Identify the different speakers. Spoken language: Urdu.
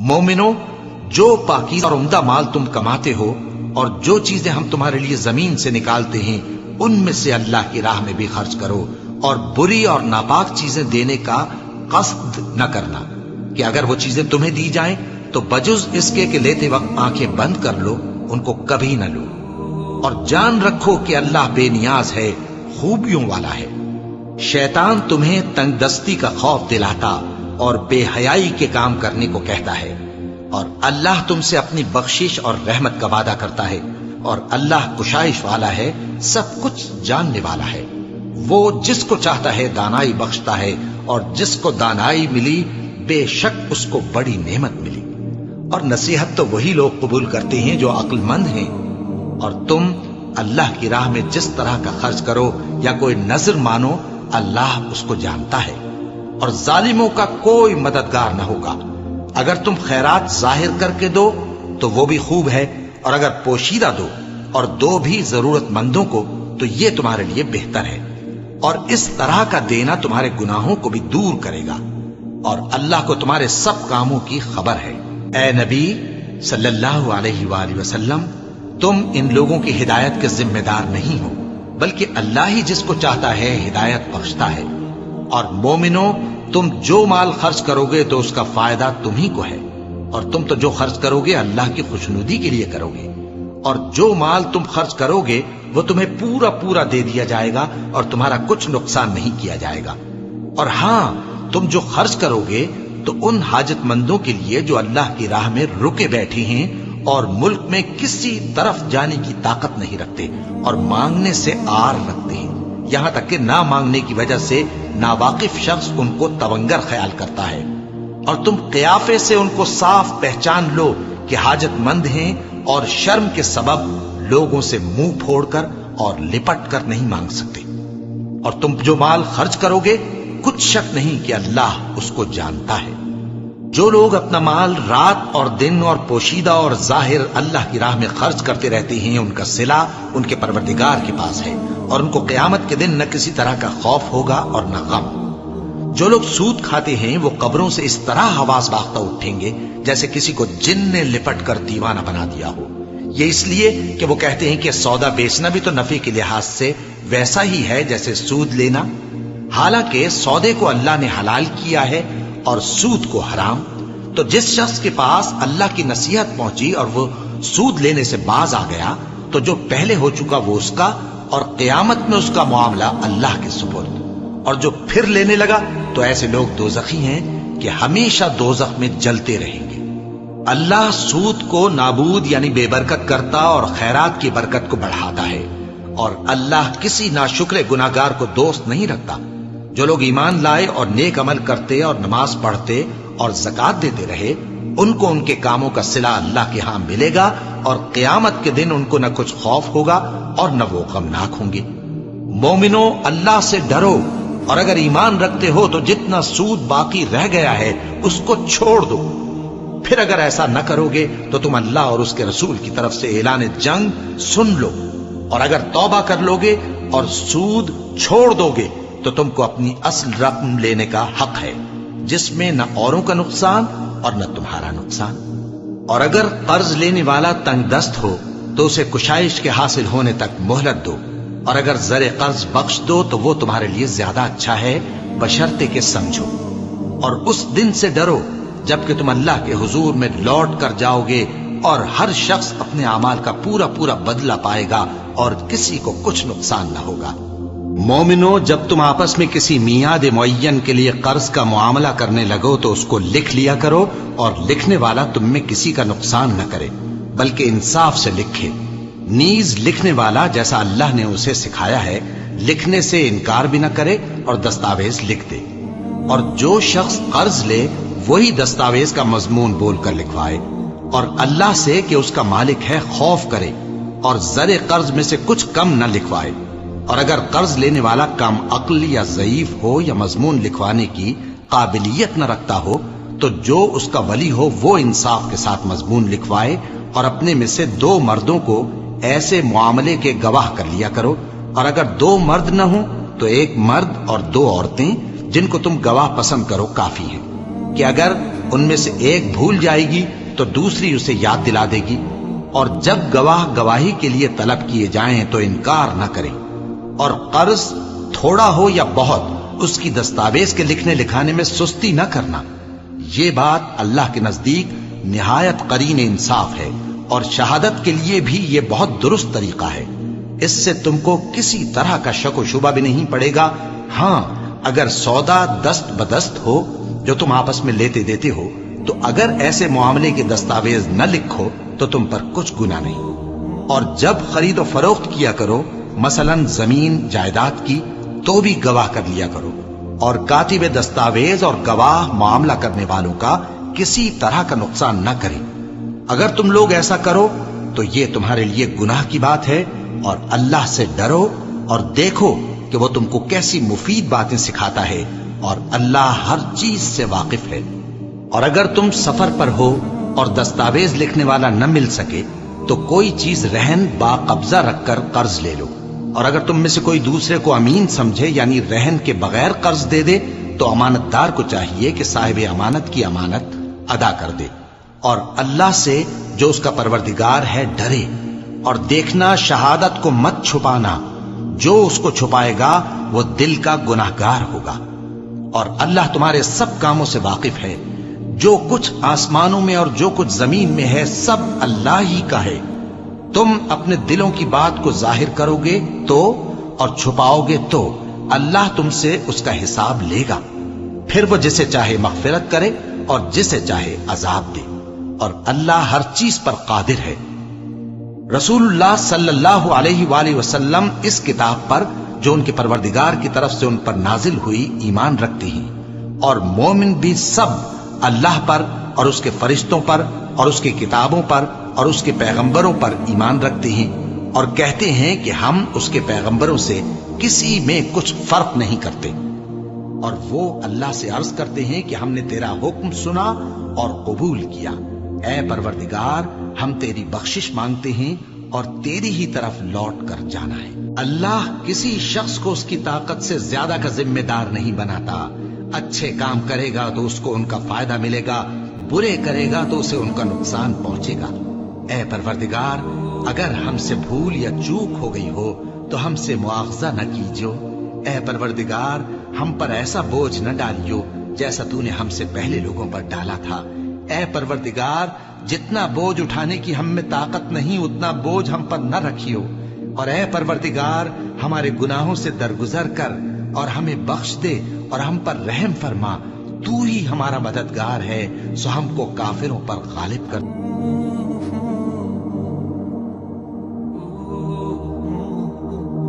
Speaker 1: مومنو، جو پاکیزہ اور عمدہ مال تم کماتے ہو اور جو چیزیں ہم تمہارے لیے زمین سے نکالتے ہیں ان میں سے اللہ کی راہ میں بھی خرچ کرو، اور بری اور ناپاک چیزیں دینے کا قصد نہ کرنا کہ اگر وہ چیزیں تمہیں دی جائیں تو بجز اس کے کہ لیتے وقت آنکھیں بند کر لو، ان کو کبھی نہ لو، اور جان رکھو کہ اللہ بے نیاز ہے، خوبیوں والا ہے۔ شیطان تمہیں تنگ دستی کا خوف دلاتا اور بے حیائی کے کام کرنے کو کہتا ہے، اور اللہ تم سے اپنی بخشش اور رحمت کا وعدہ کرتا ہے، اور اللہ کشائش والا ہے، سب کچھ جاننے والا ہے۔ وہ جس کو چاہتا ہے دانائی بخشتا ہے، اور جس کو دانائی ملی بے شک اس کو بڑی نعمت ملی۔ اور نصیحت تو وہی لوگ قبول کرتے ہیں جو عقل مند ہیں، اور تم اللہ کی راہ میں جس طرح کا خرچ کرو یا کوئی نذر مانو، اللہ اس کو جانتا ہے، اور ظالموں کا کوئی مددگار نہ ہوگا۔ اگر تم خیرات ظاہر کر کے دو تو وہ بھی خوب ہے، اور اگر پوشیدہ دو اور دو بھی ضرورت مندوں کو تو یہ تمہارے لیے بہتر ہے، اور اس طرح کا دینا تمہارے گناہوں کو بھی دور کرے گا، اور اللہ کو تمہارے سب کاموں کی خبر ہے۔ اے نبی صلی اللہ علیہ وآلہ وسلم، تم ان لوگوں کی ہدایت کے ذمہ دار نہیں ہو، بلکہ اللہ ہی جس کو چاہتا ہے ہدایت بخشتا ہے۔ اور مومنو، تم جو مال خرچ کرو گے تو اس کا فائدہ تمہیں کو ہے، اور تم تو جو خرچ کرو گے اللہ کی خوشنودی کے لیے کرو گے، اور جو مال تم خرچ کرو گے وہ تمہیں پورا پورا دے دیا جائے گا، اور تمہارا کچھ نقصان نہیں کیا جائے گا۔ اور ہاں، تم جو خرچ کرو گے تو ان حاجت مندوں کے لیے جو اللہ کی راہ میں رکے بیٹھے ہیں اور ملک میں کسی طرف جانے کی طاقت نہیں رکھتے اور مانگنے سے آر رکھتے ہیں، یہاں تک کہ نہ مانگنے کی وجہ سے ناواقف شخص ان کو تونگر خیال کرتا ہے، اور تم قیافے سے ان کو صاف پہچان لو کہ حاجت مند ہیں، اور شرم کے سبب لوگوں سے منہ پھوڑ کر اور لپٹ کر نہیں مانگ سکتے۔ اور تم جو مال خرچ کرو گے کچھ شک نہیں کہ اللہ اس کو جانتا ہے۔ جو لوگ اپنا مال رات اور دن اور پوشیدہ اور ظاہر اللہ کی راہ میں خرچ کرتے رہتے ہیں، ان کا صلہ ان کے پروردگار کے پاس ہے، اور ان کو قیامت کے دن نہ کسی طرح کا خوف ہوگا اور نہ غم۔ جو لوگ سود کھاتے ہیں وہ قبروں سے اس طرح حواس باختہ اٹھیں گے جیسے کسی کو جن نے لپٹ کر دیوانہ بنا دیا ہو، یہ اس لیے کہ وہ کہتے ہیں کہ سودا بیچنا بھی تو نفع کے لحاظ سے ویسا ہی ہے جیسے سود لینا، حالانکہ سودے کو اللہ نے حلال کیا ہے اور سود کو حرام۔ تو جس شخص کے پاس اللہ کی نصیحت پہنچی اور وہ سود لینے سے باز آ گیا تو جو پہلے ہو چکا وہ اس کا، اور قیامت میں اس کا معاملہ اللہ کے سپرد۔ اور جو پھر لینے لگا تو ایسے لوگ دوزخی ہیں کہ ہمیشہ دوزخ میں جلتے رہیں گے۔ اللہ سود کو نابود یعنی بے برکت کرتا اور خیرات کی برکت کو بڑھاتا ہے، اور اللہ کسی ناشکر گناہگار کو دوست نہیں رکھتا۔ جو لوگ ایمان لائے اور نیک عمل کرتے اور نماز پڑھتے اور زکوٰۃ دیتے رہے، ان کو ان کے کاموں کا صلہ اللہ کے ہاں ملے گا، اور قیامت کے دن ان کو نہ کچھ خوف ہوگا اور نہ وہ غمناک ہوں گے۔ مومنو، اللہ سے ڈرو، اور اگر ایمان رکھتے ہو تو جتنا سود باقی رہ گیا ہے اس کو چھوڑ دو۔ پھر اگر ایسا نہ کرو گے تو تم اللہ اور اس کے رسول کی طرف سے اعلان جنگ سن لو، اور اگر توبہ کر لو گے اور سود چھوڑ دو گے تو تم کو اپنی اصل رقم لینے کا حق ہے، جس میں نہ اوروں کا نقصان اور نہ تمہارا نقصان۔ اور اگر قرض لینے والا تنگ دست ہو تو اسے کشائش کے حاصل ہونے تک مہلت دو، اور اگر زر قرض بخش دو تو وہ تمہارے لیے زیادہ اچھا ہے، بشرطے کہ سمجھو۔ اور اس دن سے ڈرو جبکہ تم اللہ کے حضور میں لوٹ کر جاؤ گے، اور ہر شخص اپنے اعمال کا پورا پورا بدلہ پائے گا، اور کسی کو کچھ نقصان نہ ہوگا۔ مومنو، جب تم آپس میں کسی میعاد معین کے لیے قرض کا معاملہ کرنے لگو تو اس کو لکھ لیا کرو، اور لکھنے والا تم میں کسی کا نقصان نہ کرے بلکہ انصاف سے لکھے۔ نیز لکھنے والا جیسا اللہ نے اسے سکھایا ہے لکھنے سے انکار بھی نہ کرے اور دستاویز لکھ دے، اور جو شخص قرض لے وہی دستاویز کا مضمون بول کر لکھوائے، اور اللہ سے کہ اس کا مالک ہے خوف کرے، اور زر قرض میں سے کچھ کم نہ لکھوائے۔ اور اگر قرض لینے والا کم عقل یا ضعیف ہو یا مضمون لکھوانے کی قابلیت نہ رکھتا ہو تو جو اس کا ولی ہو وہ انصاف کے ساتھ مضمون لکھوائے، اور اپنے میں سے 2 مردوں کو ایسے معاملے کے گواہ کر لیا کرو، اور اگر 2 مرد نہ ہوں تو 1 مرد اور 2 عورتیں جن کو تم گواہ پسند کرو کافی ہیں، کہ اگر ان میں سے ایک بھول جائے گی تو دوسری اسے یاد دلا دے گی، اور جب گواہ گواہی کے لیے طلب کیے جائیں تو انکار نہ کریں، اور قرض تھوڑا ہو یا بہت اس کی دستاویز کے لکھنے لکھانے میں سستی نہ کرنا۔ یہ بات اللہ کے نزدیک نہایت قرین انصاف ہے، اور شہادت کے لیے بھی یہ بہت درست طریقہ ہے۔ اس سے تم کو کسی طرح کا شک و شبہ بھی نہیں پڑے گا۔ ہاں، اگر سودا دست بدست ہو جو تم آپس میں لیتے دیتے ہو، تو اگر ایسے معاملے کے دستاویز نہ لکھو تو تم پر کچھ گناہ نہیں۔ اور جب خرید و فروخت کیا کرو، مثلا زمین جائیداد کی، تو بھی گواہ کر لیا کرو، اور کاتب دستاویز اور گواہ معاملہ کرنے والوں کا کسی طرح کا نقصان نہ کریں۔ اگر تم لوگ ایسا کرو تو یہ تمہارے لیے گناہ کی بات ہے، اور اللہ سے ڈرو اور دیکھو کہ وہ تم کو کیسی مفید باتیں سکھاتا ہے، اور اللہ ہر چیز سے واقف ہے۔ اور اگر تم سفر پر ہو اور دستاویز لکھنے والا نہ مل سکے تو کوئی چیز رہن با قبضہ رکھ کر قرض لے لو، اور اگر تم میں سے کوئی دوسرے کو امین سمجھے یعنی رہن کے بغیر قرض دے دے تو امانت دار کو چاہیے کہ صاحب امانت کی امانت ادا کر دے، اور اللہ سے جو اس کا پروردگار ہے ڈرے، اور دیکھنا شہادت کو مت چھپانا، جو اس کو چھپائے گا وہ دل کا گناہگار ہوگا، اور اللہ تمہارے سب کاموں سے واقف ہے۔ جو کچھ آسمانوں میں اور جو کچھ زمین میں ہے سب اللہ ہی کا ہے۔ تم اپنے دلوں کی بات کو ظاہر کرو گے تو اور چھپاؤ گے تو اللہ تم سے اس کا حساب لے گا، پھر وہ جسے چاہے مغفرت کرے اور جسے چاہے عذاب دے، اور اللہ ہر چیز پر قادر ہے۔ رسول اللہ صلی اللہ علیہ وآلہ وسلم اس کتاب پر جو ان کے پروردگار کی طرف سے ان پر نازل ہوئی ایمان رکھتے ہیں، اور مومن بھی سب اللہ پر اور اس کے فرشتوں پر اور اس کی کتابوں پر اور اس کے پیغمبروں پر ایمان رکھتے ہیں، اور کہتے ہیں کہ ہم اس کے پیغمبروں سے کسی میں کچھ فرق نہیں کرتے، اور وہ اللہ سے عرض کرتے ہیں کہ ہم نے تیرا حکم سنا اور قبول کیا۔ اے پروردگار، ہم تیری بخشش مانگتے ہیں اور تیری ہی طرف لوٹ کر جانا ہے۔ اللہ کسی شخص کو اس کی طاقت سے زیادہ کا ذمہ دار نہیں بناتا۔ اچھے کام کرے گا تو اس کو ان کا فائدہ ملے گا، برے کرے گا تو اسے ان کا نقصان پہنچے گا۔ اے پروردگار، اگر ہم سے بھول یا چوک ہو گئی ہو تو ہم سے مواخذہ نہ کیجو۔ اے پروردگار، ہم پر ایسا بوجھ نہ ڈالیو جیسا تو نے ہم سے پہلے لوگوں پر ڈالا تھا۔ اے پروردگار، جتنا بوجھ اٹھانے کی ہم میں طاقت نہیں اتنا بوجھ ہم پر نہ رکھیو، اور اے پروردگار، ہمارے گناہوں سے درگزر کر اور ہمیں بخش دے اور ہم پر رحم فرما۔ تو ہی ہمارا مددگار ہے، سو ہم کو کافروں پر غالب کر۔